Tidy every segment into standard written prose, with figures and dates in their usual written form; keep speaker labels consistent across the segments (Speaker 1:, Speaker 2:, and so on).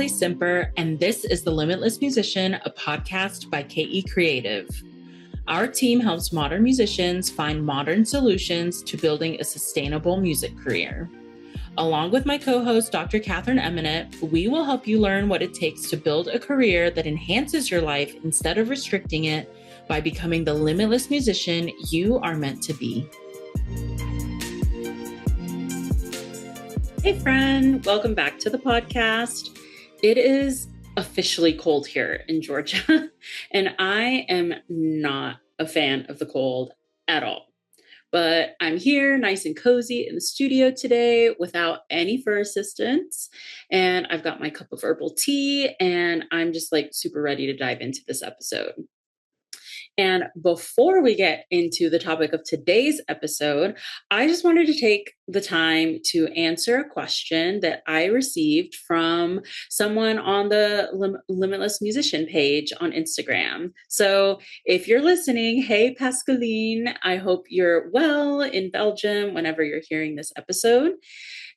Speaker 1: Natalie Simper, and this is The Limitless Musician, a podcast by KE Creative. Our team helps modern musicians find modern solutions to building a sustainable music career. Along with my co-host, Dr. Catherine Eminent, we will help you learn what it takes to build a career that enhances your life instead of restricting it by becoming the limitless musician you are meant to be. Hey friend, welcome back to the podcast. It is officially cold here in Georgia, and I am not a fan of the cold at all. But I'm here nice and cozy in the studio today without any fur assistance, and I've got my cup of herbal tea, and I'm just super ready to dive into this episode. And before we get into the topic of today's episode, I just wanted to take the time to answer a question that I received from someone on the Limitless Musician page on Instagram. So if you're listening, hey, Pascaline, I hope you're well in Belgium whenever you're hearing this episode.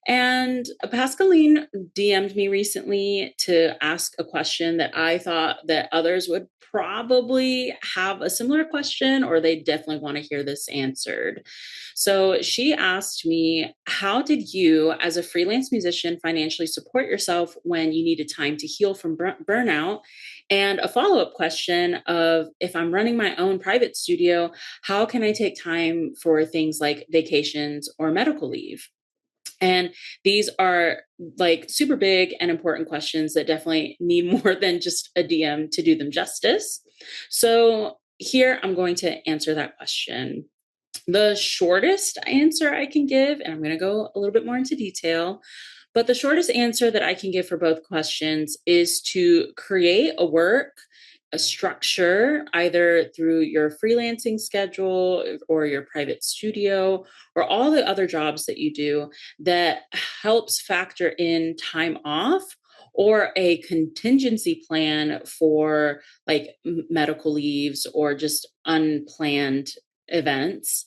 Speaker 1: And Pascaline DM'd me recently to ask a question that I thought that others would probably have a similar question, or they definitely want to hear this answered. So she asked me, how did you, as a freelance musician, financially support yourself when you needed time to heal from burnout? And a follow-up question of, if I'm running my own private studio, how can I take time for things like vacations or medical leave? And these are super big and important questions that definitely need more than just a DM to do them justice. So here I'm going to answer that question. The shortest answer I can give, and I'm going to go a little bit more into detail, but the shortest answer that I can give for both questions is to create a structure, either through your freelancing schedule or your private studio or all the other jobs that you do, that helps factor in time off or a contingency plan for medical leaves or just unplanned events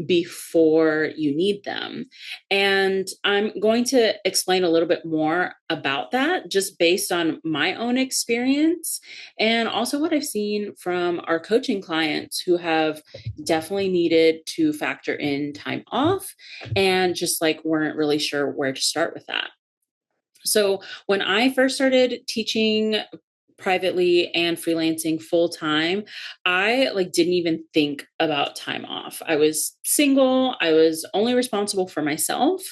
Speaker 1: before you need them. And I'm going to explain a little bit more about that just based on my own experience and also what I've seen from our coaching clients who have definitely needed to factor in time off and just weren't really sure where to start with that. So when I first started teaching privately and freelancing full time, I didn't even think about time off. I was single. I was only responsible for myself.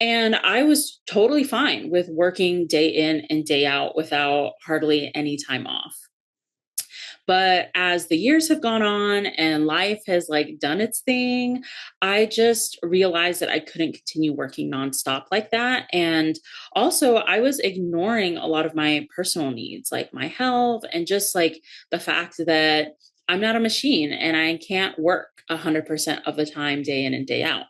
Speaker 1: And I was totally fine with working day in and day out without hardly any time off. But as the years have gone on and life has done its thing, I just realized that I couldn't continue working nonstop like that. And also I was ignoring a lot of my personal needs, like my health and just the fact that I'm not a machine and I can't work 100% of the time, day in and day out.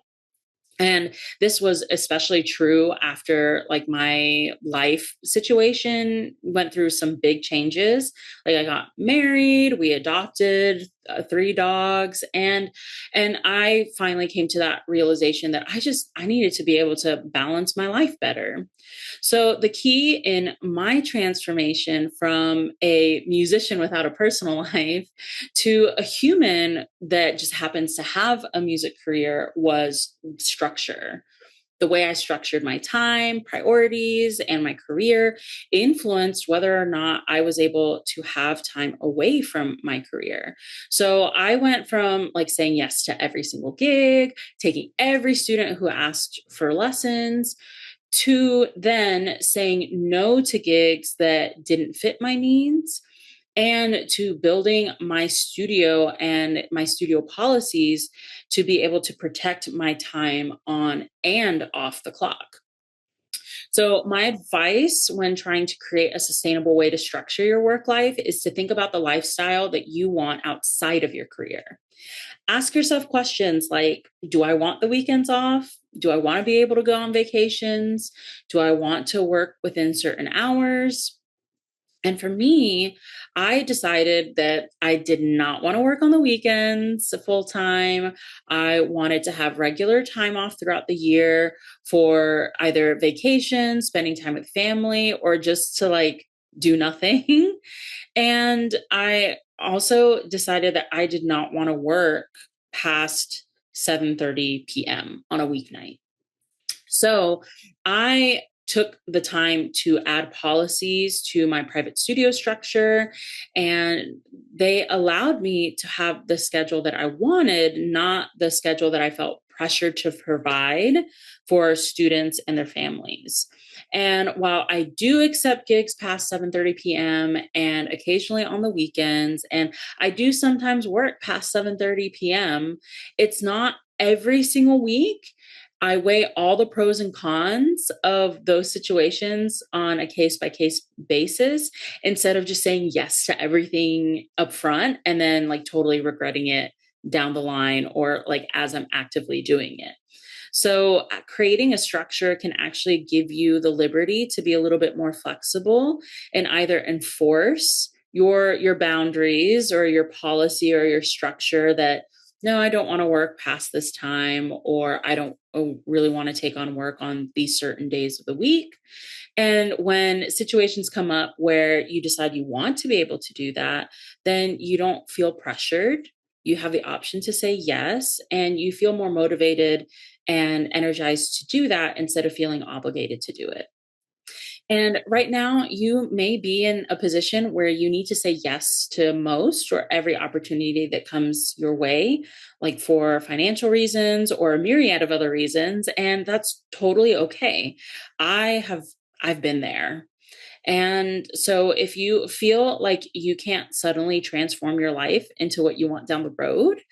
Speaker 1: And this was especially true after my life situation went through some big changes. I got married, we adopted 3 dogs, and I finally came to that realization that I needed to be able to balance my life better. So the key in my transformation from a musician without a personal life to a human that just happens to have a music career was structure. The way I structured my time, priorities, and my career influenced whether or not I was able to have time away from my career. So I went from saying yes to every single gig, taking every student who asked for lessons, to then saying no to gigs that didn't fit my needs, and to building my studio and my studio policies to be able to protect my time on and off the clock. So my advice when trying to create a sustainable way to structure your work life is to think about the lifestyle that you want outside of your career. Ask yourself questions like, do I want the weekends off? Do I want to be able to go on vacations? Do I want to work within certain hours? And for me, I decided that I did not want to work on the weekends full time. I wanted to have regular time off throughout the year for either vacation, spending time with family, or just to like do nothing. And I also decided that I did not want to work past 7:30 p.m. on a weeknight. So I took the time to add policies to my private studio structure, and they allowed me to have the schedule that I wanted, not the schedule that I felt pressured to provide for students and their families. And while I do accept gigs past 7:30 p.m. and occasionally on the weekends, and I do sometimes work past 7:30 p.m., it's not every single week. I weigh all the pros and cons of those situations on a case by case basis instead of just saying yes to everything up front and then like totally regretting it down the line or like as I'm actively doing it. So, creating a structure can actually give you the liberty to be a little bit more flexible and either enforce your boundaries or your policy or your structure that no, I don't want to work past this time, or I don't really want to take on work on these certain days of the week. And when situations come up where you decide you want to be able to do that, then you don't feel pressured. You have the option to say yes, and you feel more motivated and energized to do that instead of feeling obligated to do it. And right now, you may be in a position where you need to say yes to most or every opportunity that comes your way, like for financial reasons or a myriad of other reasons. And that's totally okay. I have, I've been there. And so if you feel like you can't suddenly transform your life into what you want down the road,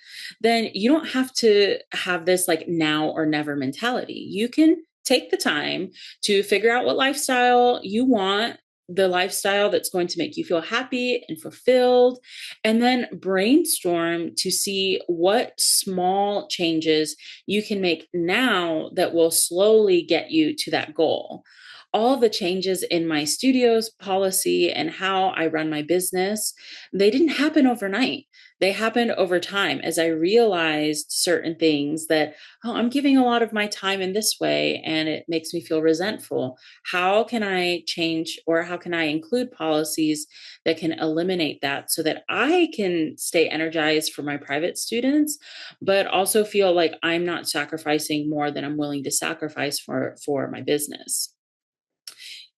Speaker 1: then you don't have to have this like now or never mentality. You can take the time to figure out what lifestyle you want, the lifestyle that's going to make you feel happy and fulfilled, and then brainstorm to see what small changes you can make now that will slowly get you to that goal. All the changes in my studio's policy and how I run my business, they didn't happen overnight. They happened over time as I realized certain things that, oh, I'm giving a lot of my time in this way and it makes me feel resentful. How can I change or how can I include policies that can eliminate that so that I can stay energized for my private students, but also feel like I'm not sacrificing more than I'm willing to sacrifice for my business?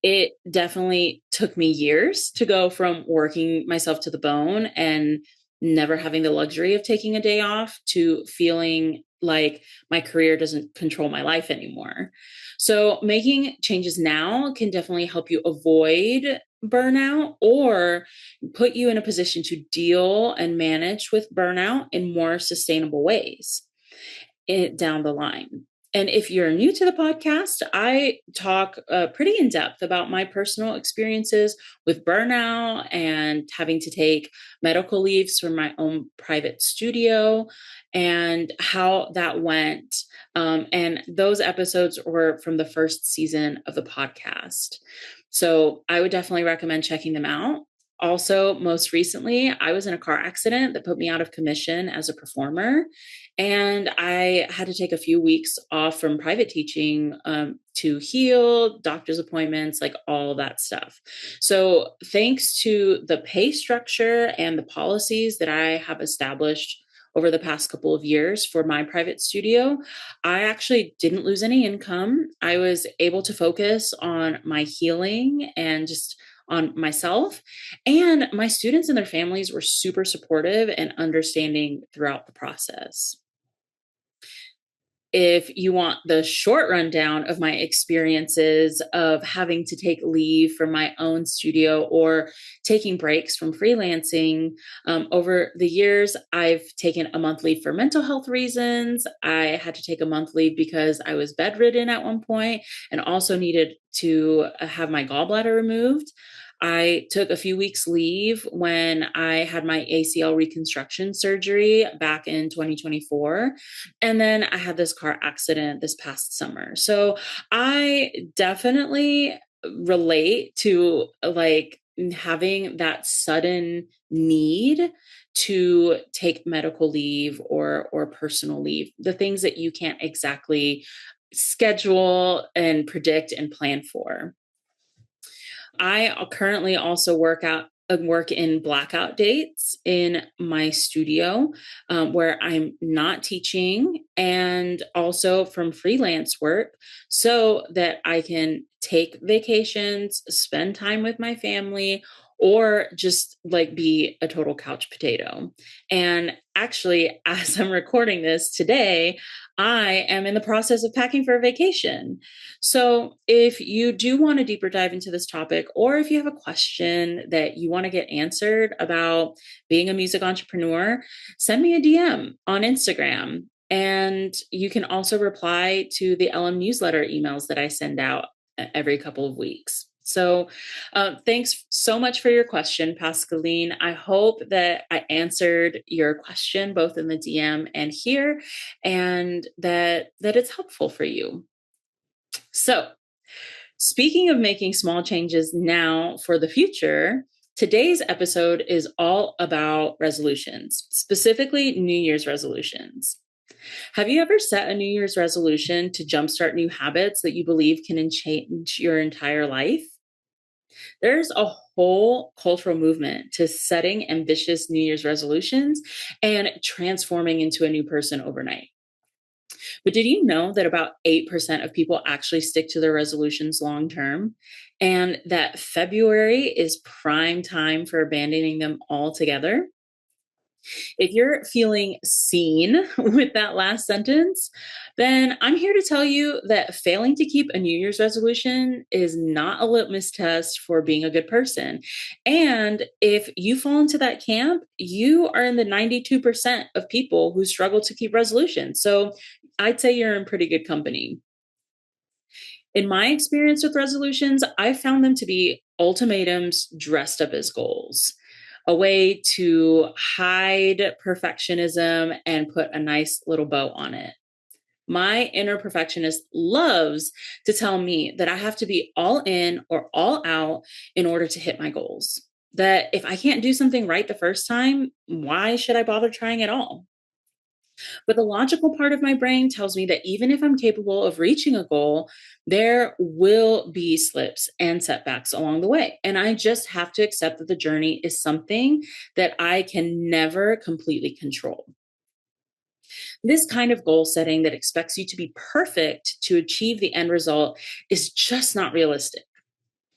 Speaker 1: It definitely took me years to go from working myself to the bone and never having the luxury of taking a day off to feeling like my career doesn't control my life anymore. So, making changes now can definitely help you avoid burnout or put you in a position to deal and manage with burnout in more sustainable ways down the line. And if you're new to the podcast, I talk pretty in depth about my personal experiences with burnout and having to take medical leaves from my own private studio and how that went. And those episodes were from the first season of the podcast. So I would definitely recommend checking them out. Also, most recently, I was in a car accident that put me out of commission as a performer. And I had to take a few weeks off from private teaching to heal, doctor's appointments, like all that stuff. So, thanks to the pay structure and the policies that I have established over the past couple of years for my private studio, I actually didn't lose any income. I was able to focus on my healing and just on myself. And my students and their families were super supportive and understanding throughout the process. If you want the short rundown of my experiences of having to take leave from my own studio or taking breaks from freelancing, over the years, I've taken a month leave for mental health reasons. I had to take a month leave because I was bedridden at one point and also needed to have my gallbladder removed. I took a few weeks leave when I had my ACL reconstruction surgery back in 2024. And then I had this car accident this past summer. So I definitely relate to like having that sudden need to take medical leave or personal leave, the things that you can't exactly schedule and predict and plan for. I currently also work in blackout dates in my studio, where I'm not teaching, and also from freelance work so that I can take vacations, spend time with my family, or just like be a total couch potato. And actually, as I'm recording this today, I am in the process of packing for a vacation. So, if you do want to deeper dive into this topic, or if you have a question that you want to get answered about being a music entrepreneur, send me a DM on Instagram. And you can also reply to the LM newsletter emails that I send out every couple of weeks. So, thanks so much for your question, Pascaline. I hope that I answered your question both in the DM and here, and that it's helpful for you. So, speaking of making small changes now for the future, today's episode is all about resolutions, specifically New Year's resolutions. Have you ever set a New Year's resolution to jumpstart new habits that you believe can change your entire life? There's a whole cultural movement to setting ambitious New Year's resolutions and transforming into a new person overnight. But did you know that about 8% of people actually stick to their resolutions long term? And that February is prime time for abandoning them altogether? If you're feeling seen with that last sentence, then I'm here to tell you that failing to keep a New Year's resolution is not a litmus test for being a good person. And if you fall into that camp, you are in the 92% of people who struggle to keep resolutions. So I'd say you're in pretty good company. In my experience with resolutions, I found them to be ultimatums dressed up as goals, a way to hide perfectionism and put a nice little bow on it. My inner perfectionist loves to tell me that I have to be all in or all out in order to hit my goals. That if I can't do something right the first time, why should I bother trying at all? But the logical part of my brain tells me that even if I'm capable of reaching a goal, there will be slips and setbacks along the way. And I just have to accept that the journey is something that I can never completely control. This kind of goal setting that expects you to be perfect to achieve the end result is just not realistic.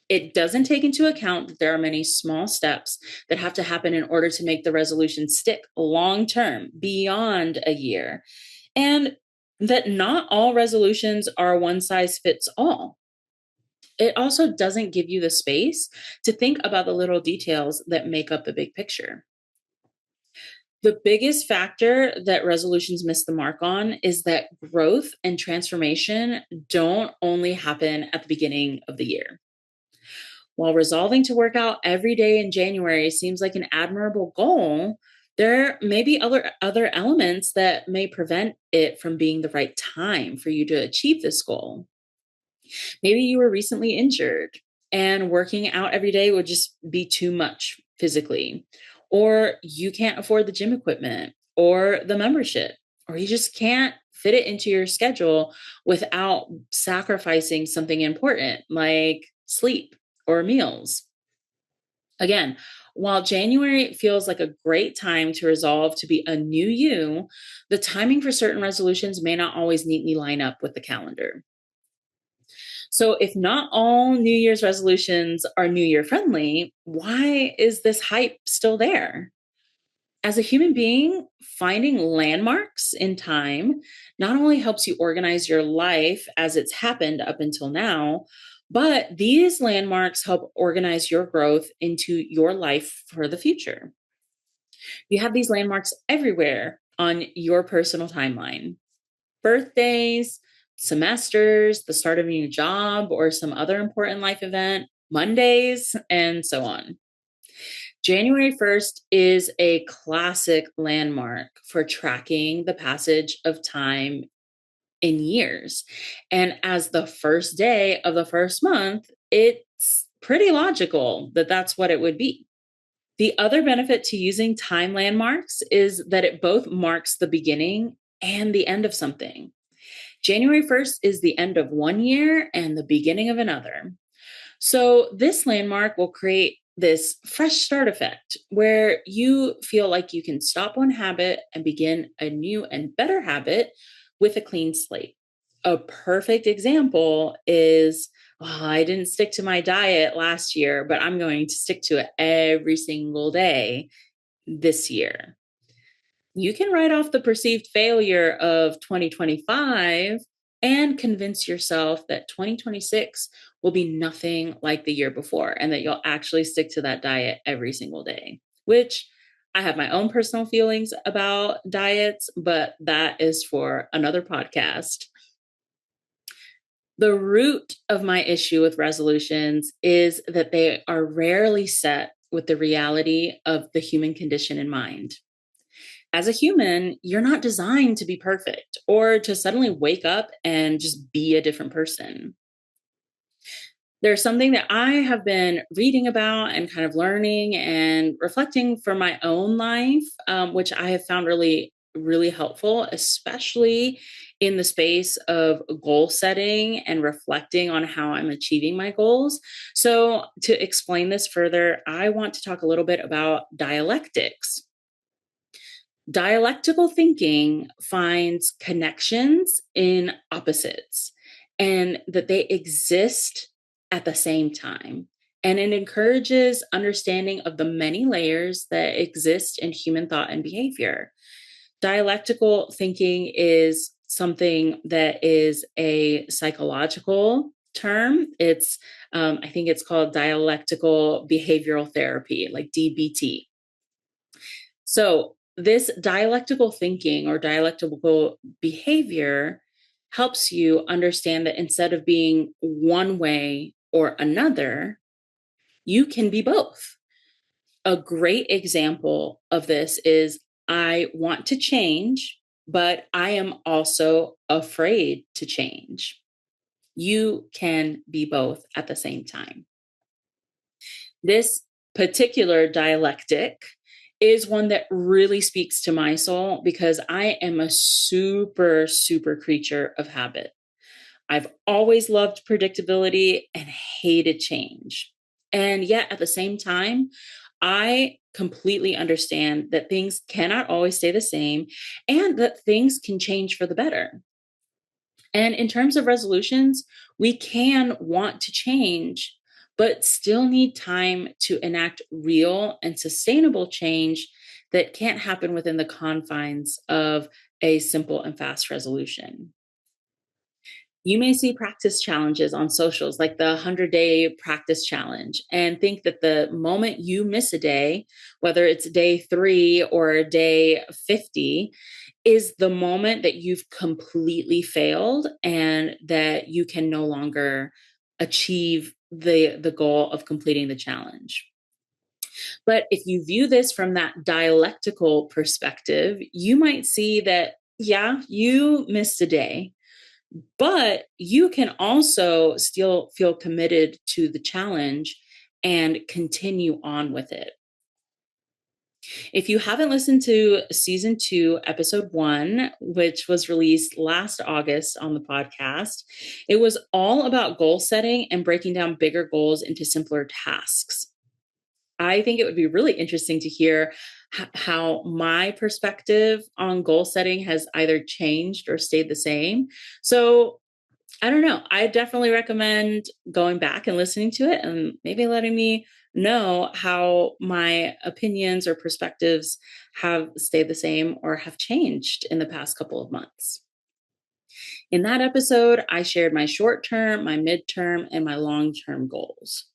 Speaker 1: It doesn't take into account that there are many small steps that have to happen in order to make the resolution stick long term, beyond a year, and that not all resolutions are one size fits all. It also doesn't give you the space to think about the little details that make up the big picture. The biggest factor that resolutions miss the mark on is that growth and transformation don't only happen at the beginning of the year. While resolving to work out every day in January seems like an admirable goal, there may be other elements that may prevent it from being the right time for you to achieve this goal. Maybe you were recently injured and working out every day would just be too much physically, or you can't afford the gym equipment or the membership, or you just can't fit it into your schedule without sacrificing something important like sleep or meals. Again, while January feels like a great time to resolve to be a new you, the timing for certain resolutions may not always neatly line up with the calendar. So, if not all New Year's resolutions are New Year friendly, why is this hype still there? As a human being, finding landmarks in time not only helps you organize your life as it's happened up until now, but these landmarks help organize your growth into your life for the future. You have these landmarks everywhere on your personal timeline: birthdays, semesters, the start of a new job, or some other important life event, Mondays, and so on. January 1st is a classic landmark for tracking the passage of time in years. And as the first day of the first month, it's pretty logical that that's what it would be. The other benefit to using time landmarks is that it both marks the beginning and the end of something. January 1st is the end of one year and the beginning of another. So, this landmark will create this fresh start effect where you feel like you can stop one habit and begin a new and better habit with a clean slate. A perfect example is, "Oh, I didn't stick to my diet last year, but I'm going to stick to it every single day this year." You can write off the perceived failure of 2025 and convince yourself that 2026 will be nothing like the year before and that you'll actually stick to that diet every single day, which I have my own personal feelings about diets, but that is for another podcast. The root of my issue with resolutions is that they are rarely set with the reality of the human condition in mind. As a human, you're not designed to be perfect or to suddenly wake up and just be a different person. There's something that I have been reading about and kind of learning and reflecting for my own life, which I have found really, really helpful, especially in the space of goal setting and reflecting on how I'm achieving my goals. So, to explain this further, I want to talk a little bit about dialectics. Dialectical thinking finds connections in opposites and that they exist at the same time. And it encourages understanding of the many layers that exist in human thought and behavior. Dialectical thinking is something that is a psychological term. I think it's called dialectical behavioral therapy, like DBT. So, this dialectical thinking or dialectical behavior helps you understand that instead of being one way or another, you can be both. A great example of this is, I want to change, but I am also afraid to change. You can be both at the same time. This particular dialectic is one that really speaks to my soul because I am a super, super creature of habit. I've always loved predictability and hated change. And yet at the same time, I completely understand that things cannot always stay the same and that things can change for the better. And in terms of resolutions, we can want to change, but still need time to enact real and sustainable change that can't happen within the confines of a simple and fast resolution. You may see practice challenges on socials like the 100-day practice challenge and think that the moment you miss a day, whether it's day 3 or day 50, is the moment that you've completely failed and that you can no longer achieve the goal of completing the challenge. But if you view this from that dialectical perspective, you might see that, yeah, you missed a day, but you can also still feel committed to the challenge and continue on with it. If you haven't listened to season 2, episode 1, which was released last August on the podcast, it was all about goal setting and breaking down bigger goals into simpler tasks. I think it would be really interesting to hear how my perspective on goal setting has either changed or stayed the same. So I don't know. I definitely recommend going back and listening to it and maybe letting me know how my opinions or perspectives have stayed the same or have changed in the past couple of months. In that episode, I shared my short term, my midterm, and my long term goals.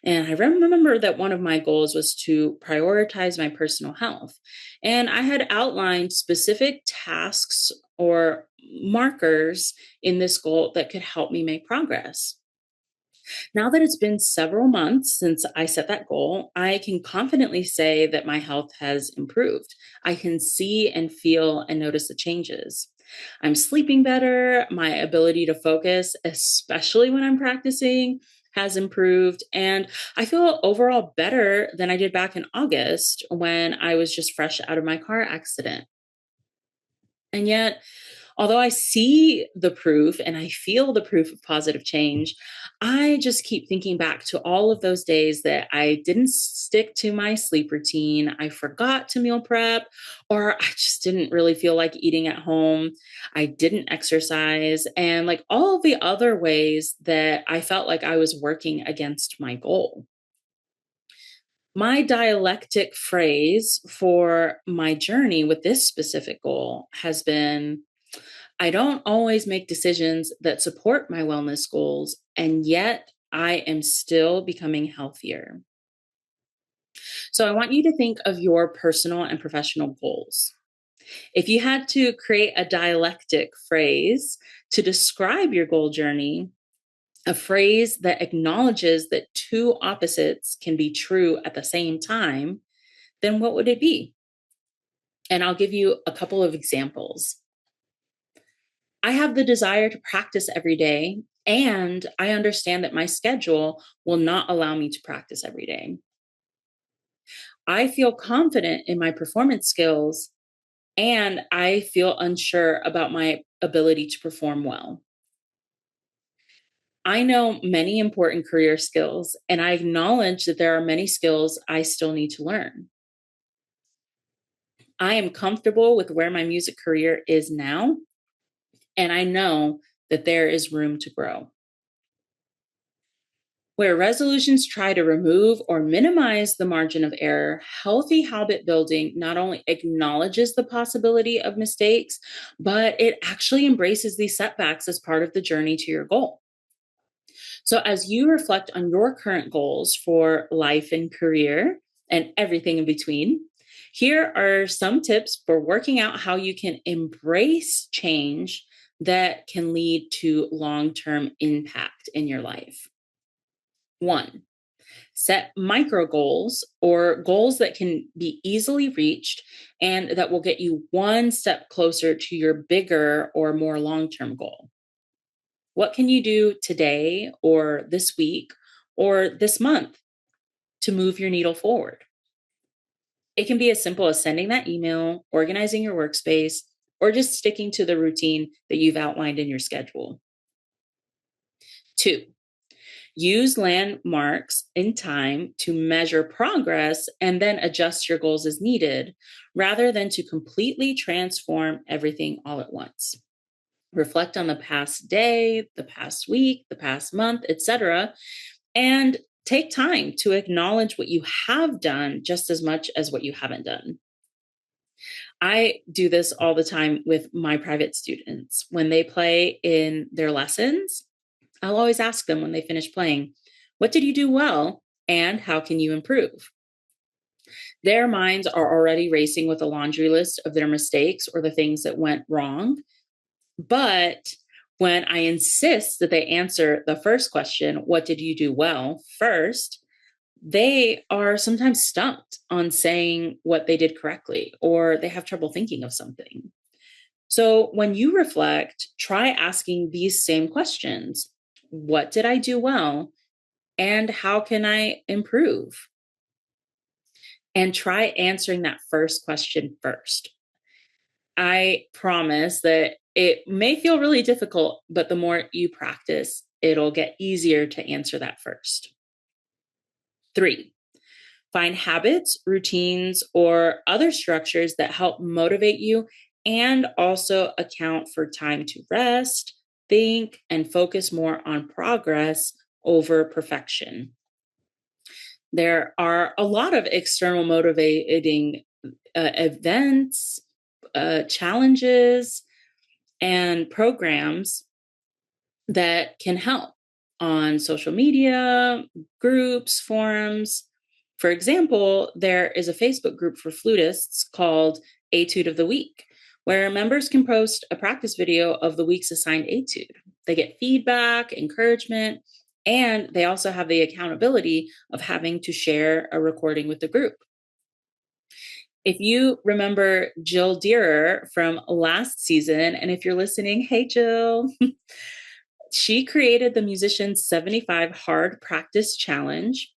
Speaker 1: And I remember that one of my goals was to prioritize my personal health. And I had outlined specific tasks or markers in this goal that could help me make progress. Now that it's been several months since I set that goal, I can confidently say that my health has improved. I can see and feel and notice the changes. I'm sleeping better. My ability to focus, especially when I'm practicing, has improved, and I feel overall better than I did back in August when I was just fresh out of my car accident. And yet, although I see the proof and I feel the proof of positive change, I just keep thinking back to all of those days that I didn't stick to my sleep routine. I forgot to meal prep, or I just didn't really feel like eating at home. I didn't exercise, and like all the other ways that I felt like I was working against my goal. My dialectic phrase for my journey with this specific goal has been: I don't always make decisions that support my wellness goals, and yet I am still becoming healthier. So I want you to think of your personal and professional goals. If you had to create a dialectic phrase to describe your goal journey, a phrase that acknowledges that two opposites can be true at the same time, then what would it be? And I'll give you a couple of examples. I have the desire to practice every day, and I understand that my schedule will not allow me to practice every day. I feel confident in my performance skills, and I feel unsure about my ability to perform well. I know many important career skills, and I acknowledge that there are many skills I still need to learn. I am comfortable with where my music career is now, and I know that there is room to grow. Where resolutions try to remove or minimize the margin of error, healthy habit building not only acknowledges the possibility of mistakes, but it actually embraces these setbacks as part of the journey to your goal. So, as you reflect on your current goals for life and career and everything in between, here are some tips for working out how you can embrace change that can lead to long term impact in your life. One, set micro goals or goals that can be easily reached and that will get you one step closer to your bigger or more long term goal. What can you do today or this week or this month to move your needle forward? It can be as simple as sending that email, organizing your workspace, or just sticking to the routine that you've outlined in your schedule. Two, use landmarks in time to measure progress and then adjust your goals as needed, rather than to completely transform everything all at once. Reflect on the past day, the past week, the past month, etc., and take time to acknowledge what you have done just as much as what you haven't done. I do this all the time with my private students. When they play in their lessons, I'll always ask them when they finish playing, what did you do well and how can you improve? Their minds are already racing with a laundry list of their mistakes or the things that went wrong. But when I insist that they answer the first question, what did you do well, first, they are sometimes stumped on saying what they did correctly, or they have trouble thinking of something. So when you reflect, try asking these same questions. What did I do well? And how can I improve? And try answering that first question first. I promise that it may feel really difficult, but the more you practice, it'll get easier to answer that first. Three, find habits, routines, or other structures that help motivate you and also account for time to rest, think, and focus more on progress over perfection. There are a lot of external motivating events, challenges, and programs that can help on social media, groups, forums. For example, there is a Facebook group for flutists called Etude of the Week, where members can post a practice video of the week's assigned etude. They get feedback, encouragement, and they also have the accountability of having to share a recording with the group. If you remember Jill Deerer from last season, and if you're listening, hey, Jill, She created the Musician's 75 Hard Practice Challenge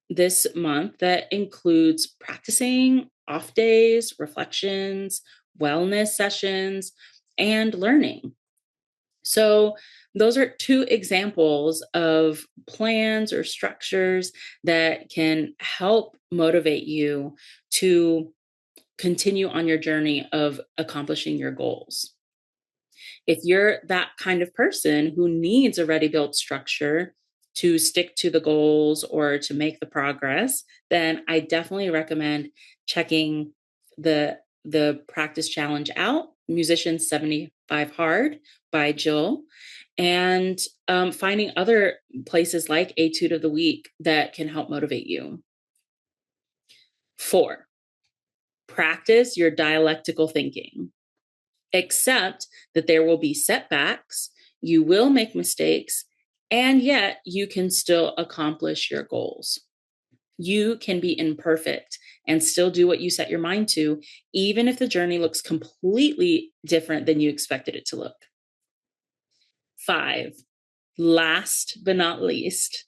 Speaker 1: this month that includes practicing, off days, reflections, wellness sessions, and learning. So those are two examples of plans or structures that can help motivate you to continue on your journey of accomplishing your goals. If you're that kind of person who needs a ready built structure to stick to the goals or to make the progress, then I definitely recommend checking the practice challenge out, Musician 75 Hard by Jill, and finding other places like Etude of the Week that can help motivate you. 4, practice your dialectical thinking. Accept that there will be setbacks, you will make mistakes, and yet you can still accomplish your goals. You can be imperfect and still do what you set your mind to, even if the journey looks completely different than you expected it to look. 5, last but not least,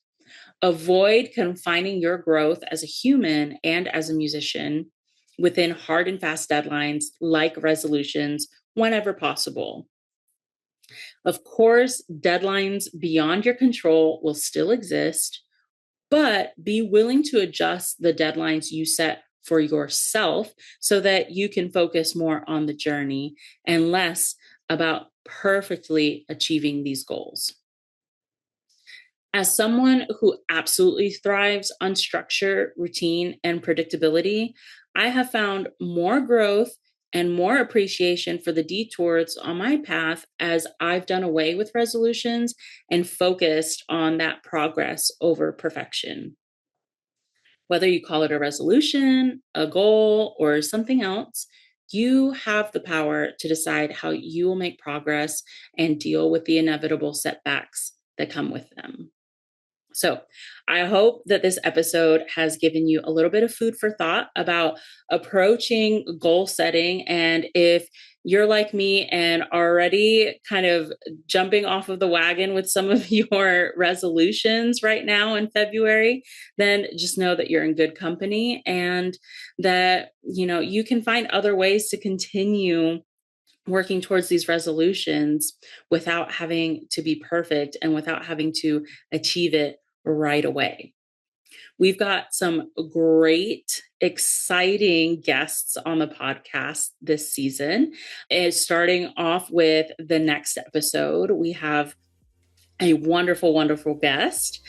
Speaker 1: avoid confining your growth as a human and as a musician within hard and fast deadlines like resolutions whenever possible. Of course, deadlines beyond your control will still exist, but be willing to adjust the deadlines you set for yourself so that you can focus more on the journey and less about perfectly achieving these goals. As someone who absolutely thrives on structure, routine, and predictability, I have found more growth and more appreciation for the detours on my path as I've done away with resolutions and focused on that progress over perfection. Whether you call it a resolution, a goal, or something else, you have the power to decide how you will make progress and deal with the inevitable setbacks that come with them. So I hope that this episode has given you a little bit of food for thought about approaching goal setting. And if you're like me and already kind of jumping off of the wagon with some of your resolutions right now in February, then just know that you're in good company and that, you can find other ways to continue working towards these resolutions without having to be perfect and without having to achieve it right away. We've got some great, exciting guests on the podcast this season. Starting off with the next episode, we have a wonderful, wonderful guest.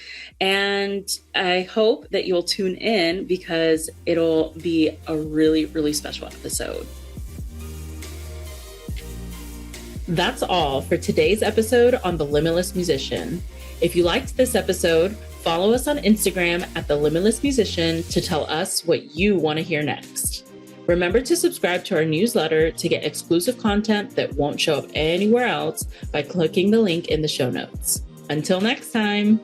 Speaker 1: And I hope that you'll tune in because it'll be a really, really special episode. That's all for today's episode on The Limitless Musician. If you liked this episode, follow us on Instagram at The Limitless Musician to tell us what you want to hear next. Remember to subscribe to our newsletter to get exclusive content that won't show up anywhere else by clicking the link in the show notes. Until next time.